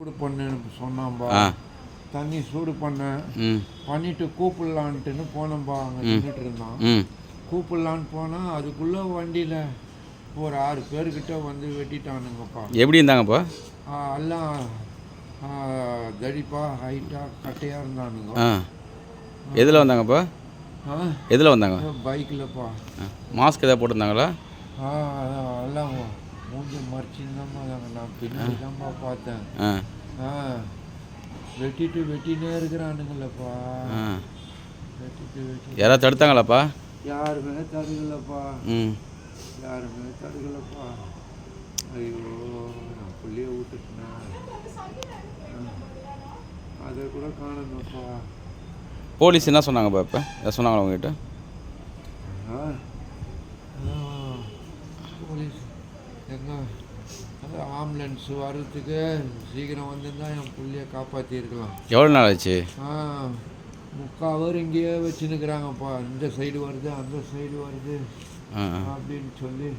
சூடு பண்ணுன்னு சொன்னான்பா. ஆ தண்ணி சூடு பண்ணேன். ம் பண்ணிவிட்டு கூப்பிடலான்ட்டுன்னு போனோம்பா. அங்கே நின்றுட்டு இருந்தான். ம் கூப்பிடலான்னு போனால் அதுக்குள்ளே வண்டியில் ஒரு 6 பேர்கிட்ட வந்து வெட்டிட்டானுங்கப்பா. எப்படி இருந்தாங்கப்பா? எல்லாம் தடிப்பா ஹைட்டாக கட்டையாக இருந்தானுங்க. ஆ எதில் வந்தாங்கப்பா? எதில் வந்தாங்க? பைக்கில்ப்பா. மாஸ்க் எதாவது போட்டிருந்தாங்களா? எல்லாம் மூஞ்சி மறைச்சிருந்தாம்மா. நான் பின்னாடி தான்ப்பா பார்த்தேன். ஆ வெட்டினே இருக்கிறானுங்களப்பா. வெட்டிட்டு யாராவது தடுத்தாங்களாப்பா? யாருமே தடுக்கலப்பா. ம் யாருமே தடுக்கலப்பா. ஐயோ, நான் புள்ளைய விட்டுட்டேன். அதை கூட காணணும்ப்பா. போலீஸ் என்ன சொன்னாங்கப்பா? இப்போ எதாவது சொன்னாங்களா உங்ககிட்ட? போலீஸ் எங்க ஆம்புலன்ஸ் வர்றதுக்கு சீக்கிரம் வந்திருந்தா என் புள்ளைய காப்பாற்றிருக்கலாம். எவ்வளோ நாள் ஆச்சு? 3/4 ஹவர் இங்கேயே வச்சுன்னுக்குறாங்கப்பா. இந்த சைடு வருது, அந்த சைடு வருது அப்படின்னு சொல்லி